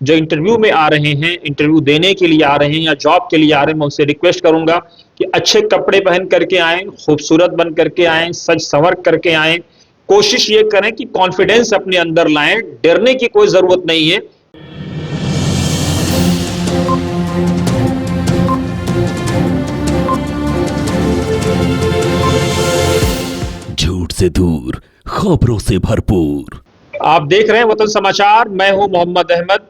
जो इंटरव्यू में आ रहे हैं, इंटरव्यू देने के लिए आ रहे हैं या जॉब के लिए आ रहे हैं, मैं उनसे रिक्वेस्ट करूंगा कि अच्छे कपड़े पहन करके आएं, खूबसूरत बन करके आएं, सज संवर करके आएं। कोशिश ये करें कि कॉन्फिडेंस अपने अंदर लाएं, डरने की कोई जरूरत नहीं है। झूठ से दूर, खबरों से भरपूर। आप देख रहे हैं वतन समाचार, मैं हूं मोहम्मद अहमद।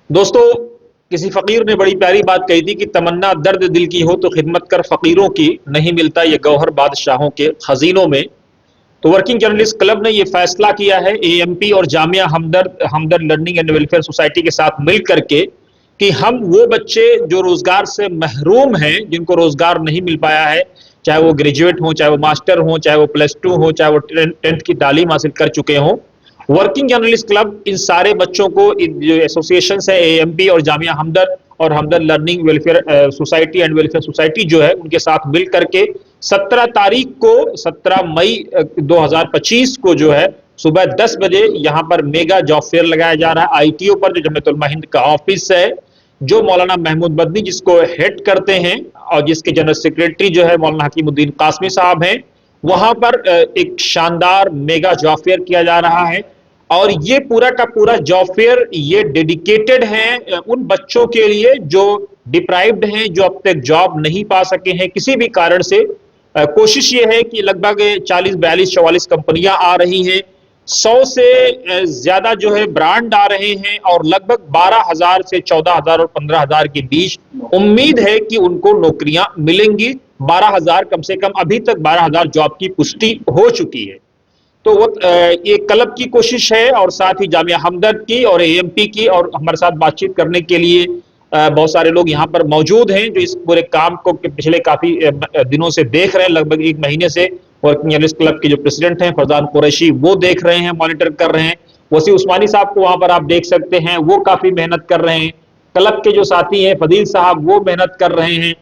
दोस्तों, किसी फकीर ने बड़ी प्यारी बात कही थी कि तमन्ना दर्द दिल की हो तो खिदमत कर फकीरों की, नहीं मिलता ये गौहर बादशाहों के खजीनों में। तो वर्किंग जर्नलिस्ट क्लब ने यह फैसला किया है एएमपी और जामिया हमदर्द लर्निंग एंड वेलफेयर सोसाइटी के साथ मिल करके कि हम वो बच्चे जो रोजगार से महरूम हैं, जिनको रोजगार नहीं मिल पाया है, चाहे वो ग्रेजुएट हो, चाहे वो मास्टर हो, चाहे वो +2 हो, चाहे वो 10th की तालीम हासिल कर चुके हों, वर्किंग जर्नलिस्ट क्लब इन सारे बच्चों को जो एसोसिएशन है एएमपी और जामिया हमदर्द और Hamdard learning welfare society and welfare society जो है, उनके साथ मिल करके 17 तारीख को 17 मई 2025 को जो है सुबह 10 बजे यहाँ पर मेगा जॉब फेयर लगाया जा रहा है आईटीओ पर, जो जमियतुल उलमा हिंद का ऑफिस है, जो मौलाना महमूद मदनी जिसको हेड करते हैं और जिसके जनरल सेक्रेटरी जो है मौलाना हकीमुद्दीन कासमी साहब हैं, वहां पर एक शानदार मेगा जॉब फेयर किया जा रहा है। और ये पूरा का पूरा जॉब फेयर ये डेडिकेटेड है उन बच्चों के लिए जो डिप्राइव्ड हैं, जो अब तक जॉब नहीं पा सके हैं किसी भी कारण से। कोशिश ये है कि लगभग 40, 42, 44 कंपनियां आ रही हैं, 100 से ज्यादा जो है ब्रांड आ रहे हैं और लगभग 12,000 से 14,000 और 15,000 के बीच उम्मीद है कि उनको नौकरियां मिलेंगी। 12,000 कम से कम, अभी तक 12,000 जॉब की पुष्टि हो चुकी है। तो वो ये क्लब की कोशिश है और साथ ही जामिया हमदर्द की और एएमपी की, और हमारे साथ बातचीत करने के लिए बहुत सारे लोग यहाँ पर मौजूद हैं जो इस पूरे काम को पिछले काफी दिनों से देख रहे हैं, लगभग 1 महीने से। वर्किंग जर्नलिस्ट क्लब के जो प्रेसिडेंट हैं फरजान कुरैशी, वो देख रहे हैं, मॉनिटर कर रहे हैं। वसी उस्मानी साहब को वहां पर आप देख सकते हैं, वो काफी मेहनत कर रहे हैं। क्लब के जो साथी हैं फदील साहब, वो मेहनत कर रहे हैं।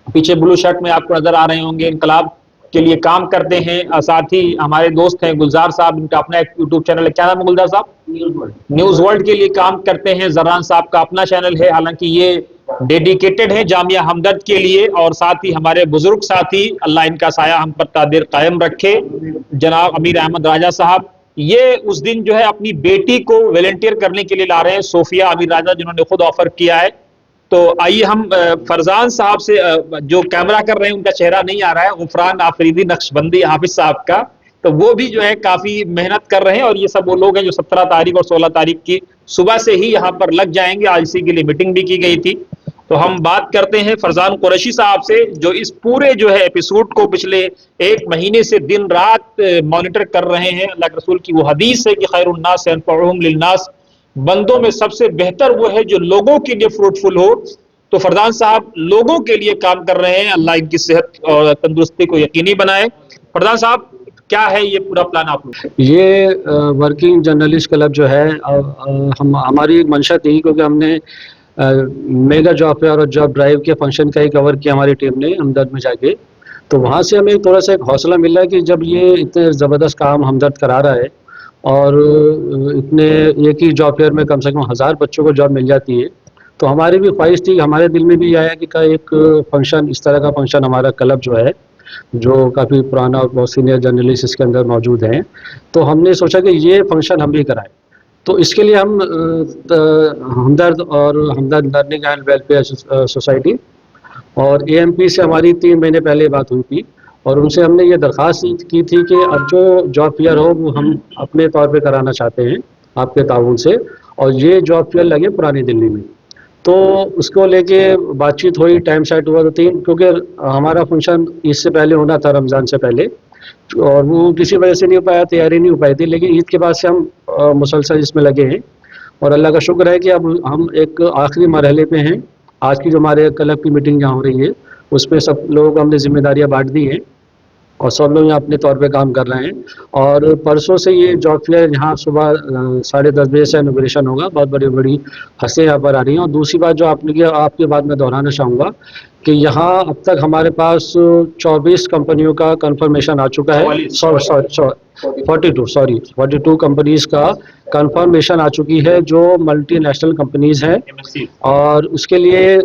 पीछे ब्लू शर्ट में आपको नजर आ रहे होंगे, इनकलाब के लिए काम करते हैं। साथ ही हमारे दोस्त हैं गुलजार साहब, इनका अपना एक यूट्यूब चैनल है, क्या नाम है गुलजार साहब? न्यूज वर्ल्ड के लिए काम करते हैं। जरान साहब का अपना चैनल है, हालांकि ये डेडिकेटेड है जामिया हमदर्द के लिए। और साथ ही हमारे बुजुर्ग साथी, अल्लाह इनका साया हम पर तादिर कायम रखे, जनाब अमीर अहमद राजा साहब, ये उस दिन जो है अपनी बेटी को वॉलंटियर करने के लिए ला रहे हैं, सोफिया अमीर राजा, जिन्होंने खुद ऑफर किया है। तो आइए हम फरजान साहब से, जो कैमरा कर रहे हैं उनका चेहरा नहीं आ रहा है, गुफरान आफरीदी नक्शबंदी हाफिज साहब का, तो वो भी जो है काफी मेहनत कर रहे हैं। और ये सब वो लोग हैं जो 17 तारीख और 16 तारीख की सुबह से ही यहाँ पर लग जाएंगे। आज इसी के लिए मीटिंग भी की गई थी। तो हम बात करते हैं फरजान कुरैशी साहब से, जो इस पूरे जो है एपिसोड को पिछले 1 महीने से दिन रात मॉनिटर कर रहे हैं। अल्लाह के रसूल की वो हदीस है कि खैरुन्नास अनफअहुम लिन्नास, बंदों में सबसे बेहतर वो है जो लोगों के लिए फ्रूटफुल हो। तो फरजान साहब लोगों के लिए काम कर रहे हैं, अल्लाह इनकी सेहत और तंदुरुस्ती को यकीनी बनाए। फरजान साहब, क्या है ये पूरा प्लान आप लोग? ये वर्किंग जर्नलिस्ट क्लब जो है, हम हमारी एक मंशा थी, क्योंकि हमने मेगा जॉब फेयर और जॉब ड्राइव के फंक्शन का ही कवर किया हमारी टीम ने हमदर्द में जाके। तो वहाँ से हमें थोड़ा सा एक हौसला मिल रहा है कि जब ये इतने ज़बरदस्त काम हमदर्द करा रहा है और इतने एक ही जॉब फेयर में कम से कम 1000 बच्चों को जॉब मिल जाती है, तो हमारी भी ख्वाहिश थी, हमारे दिल में भी आया कि का एक फंक्शन, इस तरह का फंक्शन हमारा क्लब जो है, जो काफ़ी पुराना और बहुत सीनियर जर्नलिस्ट इसके अंदर मौजूद हैं, तो हमने सोचा कि ये फंक्शन हम भी कराएं। तो इसके लिए हम हमदर्द और Hamdard learning and welfare society और एएमपी से हमारी 3 महीने पहले बात हुई थी, और उनसे हमने ये दरख्वास्त की थी कि अब जो जॉब फेयर हो वो हम अपने तौर पे कराना चाहते हैं आपके ताउन से, और ये जॉब फेयर लगे पुरानी दिल्ली में। तो उसको लेके बातचीत हुई, टाइम सेट हुआ। तो 3, क्योंकि हमारा फंक्शन इससे पहले होना था, रमज़ान से पहले, और वो किसी वजह से नहीं हो पाया, तैयारी नहीं हो पाई थी। लेकिन ईद के बाद से हम मुसलसल इसमें लगे हैं, और अल्लाह का शुक्र है कि अब हम एक आखिरी मरहले पे हैं। आज की जो हमारे क्लब की मीटिंग जहाँ हो रही है, उसमें सब लोगों को हमने जिम्मेदारियाँ बांट दी हैं, और सब लोग यहाँ अपने तौर पे काम कर रहे हैं। और परसों से ये जॉब फेयर यहाँ सुबह 10:30 बजे से इनॉग्रेशन होगा। बहुत बड़ी बड़ी हस्तियाँ यहाँ पर आ रही हैं। और दूसरी बात जो आपकी बात मैं दोहराना चाहूँगा कि यहाँ अब तक हमारे पास 24 कंपनियों का कंफर्मेशन आ चुका है। 42 कंपनीज का कंफर्मेशन आ चुकी है जो मल्टीनेशनल कंपनीज हैं। और उसके लिए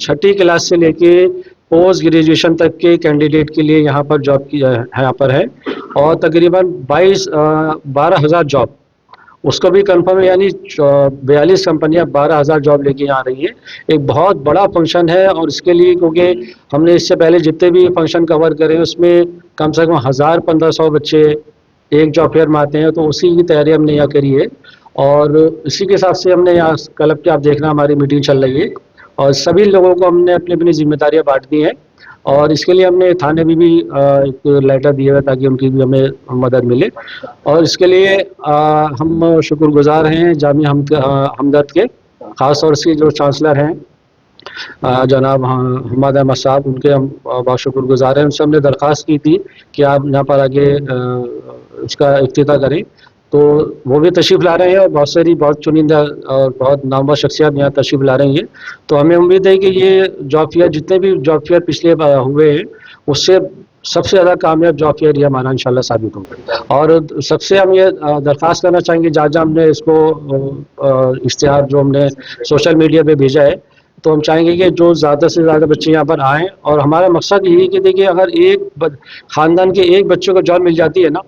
छठी क्लास से लेके पोस्ट ग्रेजुएशन तक के कैंडिडेट के लिए यहाँ पर जॉब की यहाँ पर है। और तकरीबन 12,000 जॉब उसको भी कंफर्म है, यानी 42 कंपनियां 12,000 जॉब लेके आ रही हैं। एक बहुत बड़ा फंक्शन है। और इसके लिए क्योंकि हमने इससे पहले जितने भी फंक्शन कवर करे उसमें कम से कम 1,000-1,500 बच्चे एक जॉब फेयर में आते हैं, तो उसी की तैयारी हमने यहाँ करी है। और इसी के हिसाब से हमने यहाँ क्लब के, आप देखना हमारी मीटिंग चल रही है और सभी लोगों को हमने अपनी अपनी जिम्मेदारियाँ बांट दी हैं। और इसके लिए हमने थाने में भी एक लेटर दिए हुए ताकि उनकी भी हमें मदद मिले। और इसके लिए हम शुक्रगुजार हैं जामिया हमदर्द के, ख़ास तौर से जो चांसलर हैं जनाब हम्मद अहमद साहब, उनके हम बहुत शुक्रगुजार हैं। उनसे हमने दरख्वास्त की थी कि आप यहाँ पर आगे इसका इफ्तिताह करें, तो वो भी तशरीफ़ ला रहे हैं। और बहुत चुनिंदा और बहुत नामवर शख्सियत यहाँ तशरीफ़ ला रही हैं। तो हमें उम्मीद है कि ये जॉब फेयर, जितने भी जॉब फेयर पिछले हुए हैं, उससे सबसे ज़्यादा कामयाब जॉब फेयर ये हमारा इंशाल्लाह साबित होगा। और सबसे हम ये दरख्वास्त करना चाहेंगे, जहाँ हमने इसको इश्तिहार जो हमने सोशल मीडिया पे भेजा है, तो हम चाहेंगे कि जो ज़्यादा से ज़्यादा बच्चे यहाँ पर आएँ। और हमारा मकसद यही है कि देखिए, अगर एक ख़ानदान के एक बच्चे को जॉब मिल जाती है ना,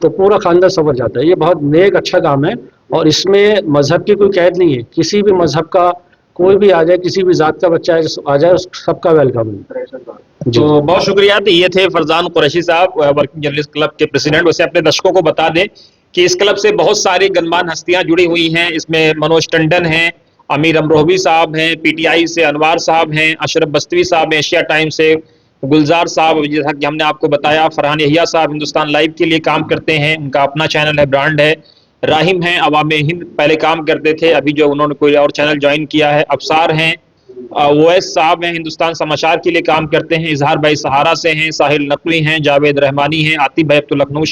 तो पूरा खानदान संवर जाता है। ये बहुत नेक अच्छा काम है। और इसमें मजहब की कोई कैद नहीं है। किसी भी मजहब का कोई भी आ जाए, किसी भी जात का बच्चा आ जाए, सबका वेलकम है। तो बहुत शुक्रिया। तो ये थे फरजान कुरैशी साहब, वर्किंग जर्नलिस्ट क्लब के प्रेसिडेंट। वैसे अपने दर्शकों को बता दें कि इस क्लब से बहुत सारी गणमान्य हस्तियां जुड़ी हुई हैं। इसमें मनोज टंडन हैं, अमीर अमरोहवी साहब हैं, पीटीआई से अनवार साहब हैं, अशरफ बस्तवी साहब एशिया टाइम से, गुलजार साहब, जैसा कि हमने आपको बताया, फरहान यहिया साहब हिंदुस्तान लाइव के लिए काम करते हैं, उनका अपना चैनल है, ब्रांड है। राहिम हैं, अवाम हिंद पहले काम करते थे, अभी जो उन्होंने कोई और चैनल ज्वाइन किया है। अफसार हैं, ओवैस साहब हैं, हिंदुस्तान समाचार के लिए काम करते हैं। इजहार भाई सहारा से हैं, साहिल नकवी हैं, जावेद रहमानी हैं, आतिफ भाई अब तो लखनऊ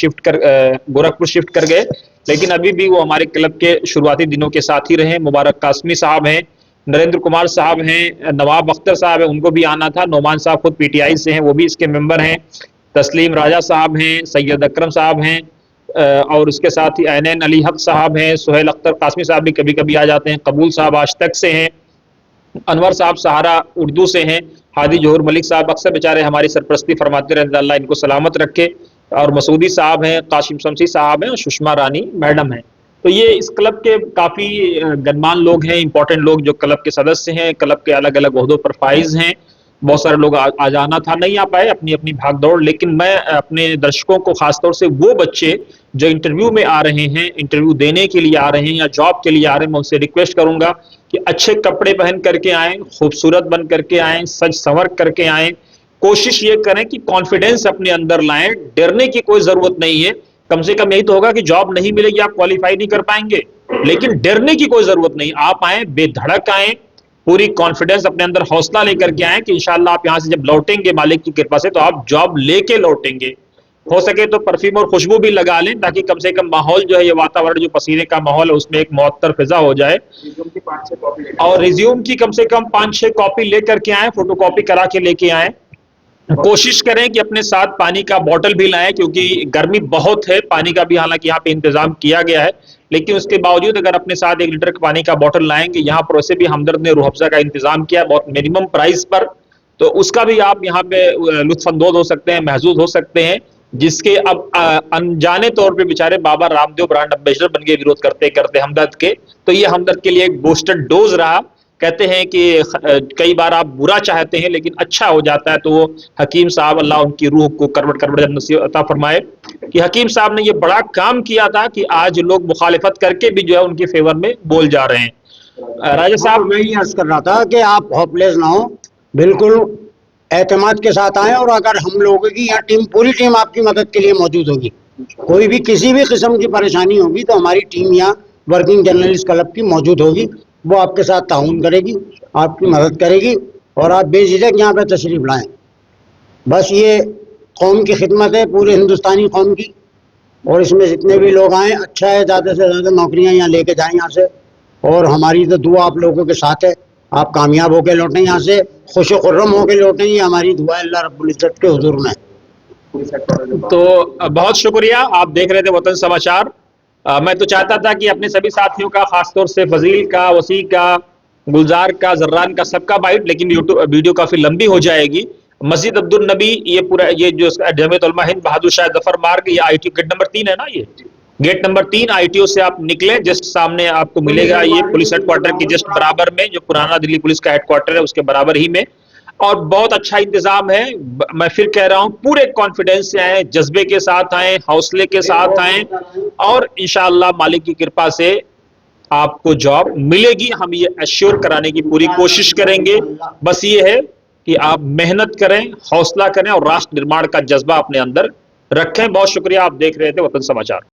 गोरखपुर शिफ्ट कर गए, लेकिन अभी भी वो हमारे क्लब के शुरुआती दिनों के साथ ही रहे। मुबारक कासमी साहब हैं, नरेंद्र कुमार साहब हैं, नवाब अख्तर साहब हैं, उनको भी आना था। नोमान साहब खुद पीटीआई से हैं, वो भी इसके मेंबर हैं। तस्लीम राजा साहब हैं, सैयद अकरम साहब हैं, और उसके साथ ही ऐनैन अली हक साहब हैं, सुहेल अख्तर कासमी साहब भी कभी कभी आ जाते हैं, कबूल साहब आज तक से हैं, अनवर साहब सहारा उर्दू से हैं, हादी जोहर मलिक साहब अक्सर बेचारे हमारी सरपरस्ती फरमाते रहते, अल्लाह इनको सलामत रखे, और मसूदी साहब हैं, काशिम शमसी साहब हैं, और सुषमा रानी मैडम हैं। तो ये इस क्लब के काफ़ी गणमान्य लोग हैं, इंपॉर्टेंट लोग जो क्लब के सदस्य हैं, क्लब के अलग अलग ओहदों पर फाइज हैं। बहुत सारे लोग आ जाना था, नहीं आ पाए, अपनी अपनी भागदौड़। लेकिन मैं अपने दर्शकों को, खासतौर से वो बच्चे जो इंटरव्यू में आ रहे हैं, इंटरव्यू देने के लिए आ रहे हैं या जॉब के लिए आ रहे हैं, मैं उनसे रिक्वेस्ट करूंगा कि अच्छे कपड़े पहन करके आएँ, खूबसूरत बन करके आएँ, सज संवर करके आएँ। कोशिश ये करें कि कॉन्फिडेंस अपने अंदर लाएं, डरने की कोई जरूरत नहीं है। कम से कम यही तो होगा कि जॉब नहीं मिलेगी, आप क्वालिफाई नहीं कर पाएंगे, लेकिन डरने की कोई जरूरत नहीं। आप आए, बेधड़क आए, पूरी कॉन्फिडेंस अपने अंदर, हौसला लेकर के आए कि इंशाल्लाह आप यहां से जब लौटेंगे मालिक की कृपा से, तो आप जॉब लेके लौटेंगे। हो सके तो परफ्यूम और खुशबू भी लगा लें, ताकि कम से कम माहौल जो है, ये वातावरण जो पसीने का माहौल है, उसमें एक मुअत्तर फिजा हो जाए। और रिज्यूम की कम से कम 5-6 कॉपी लेकर के आए, फोटोकॉपी करा के लेके आए। कोशिश करें कि अपने साथ पानी का बोतल भी लाएं, क्योंकि गर्मी बहुत है। पानी का भी हालांकि यहाँ पे इंतजाम किया गया है, लेकिन उसके बावजूद अगर अपने साथ 1 लीटर पानी का बोतल लाएंगे, यहाँ पर वैसे भी हमदर्द ने रूह अफ़ज़ा का इंतजाम किया बहुत मिनिमम प्राइस पर, तो उसका भी आप यहाँ पे लुत्फ़अंदोज़ हो सकते हैं, महजूज हो सकते हैं। जिसके अब अनजाने तौर पे बेचारे बाबा रामदेव ब्रांड एम्बेसडर बन गए विरोध करते करते हमदर्द के। तो ये हमदर्द के लिए एक बूस्टर डोज रहा। कहते हैं कि कई बार आप बुरा चाहते हैं लेकिन अच्छा हो जाता है, तो वो हकीम साहब, अल्लाह उनकी रूह को करवट करवट नसीब अता फरमाए, कि हकीम साहब ने ये बड़ा काम किया था कि आज लोग मुखालिफत करके भी जो है उनके फेवर में बोल जा रहे हैं। राजा साहब, मैं ये अर्ज कर रहा था कि आप होपलेस ना हो, बिल्कुल एतमाद के साथ आएं, और अगर हम लोगों की यहाँ टीम, पूरी टीम आपकी मदद के लिए मौजूद होगी। कोई भी किसी भी किस्म की परेशानी होगी तो हमारी टीम यहाँ वर्किंग जर्नलिस्ट क्लब की मौजूद होगी, वो आपके साथ ताउन करेगी, आपकी मदद करेगी, और आप बेझिझक यहाँ पे तशरीफ लाएं। बस ये कौम की खिदमत है, पूरे हिंदुस्तानी कौम की। और इसमें जितने भी लोग आए, अच्छा है, ज़्यादा से ज़्यादा नौकरियां यहाँ लेके जाएं यहाँ से। और हमारी तो दुआ आप लोगों के साथ है, आप कामयाब होकर लौटें यहाँ से, खुश खुर्रम होकर लौटें, ये हमारी दुआ है अल्लाह रब्बुल इज्जत के हुजूर में। तो बहुत शुक्रिया, आप देख रहे थे वतन समाचार। मैं तो चाहता था कि अपने सभी साथियों का, खासतौर से फजील का, वसी का, गुलजार का, जर्रान का, सबका बाइट, लेकिन यूट्यूब वीडियो काफी लंबी हो जाएगी। मस्जिद अब्दुल नबी, ये पूरा ये जो जमीयत उलमा हिंद बहादुर शाह जफर मार्ग, ये ITO गेट नंबर 3 है ना, ये गेट नंबर 3 ITO से आप निकले, जस्ट सामने आपको मिलेगा ये पुलिस हेडक्वार्टर की जस्ट बराबर में, जो पुराना दिल्ली पुलिस का हेडक्वार्टर है उसके बराबर ही में। और बहुत अच्छा इंतजाम है। मैं फिर कह रहा हूं, पूरे कॉन्फिडेंस से आए, जज्बे के साथ आए, हौसले के साथ आए, और इंशाअल्लाह मालिक की कृपा से आपको जॉब मिलेगी। हम ये एश्योर कराने की पूरी कोशिश करेंगे। बस ये है कि आप मेहनत करें, हौसला करें और राष्ट्र निर्माण का जज्बा अपने अंदर रखें। बहुत शुक्रिया, आप देख रहे थे वतन समाचार।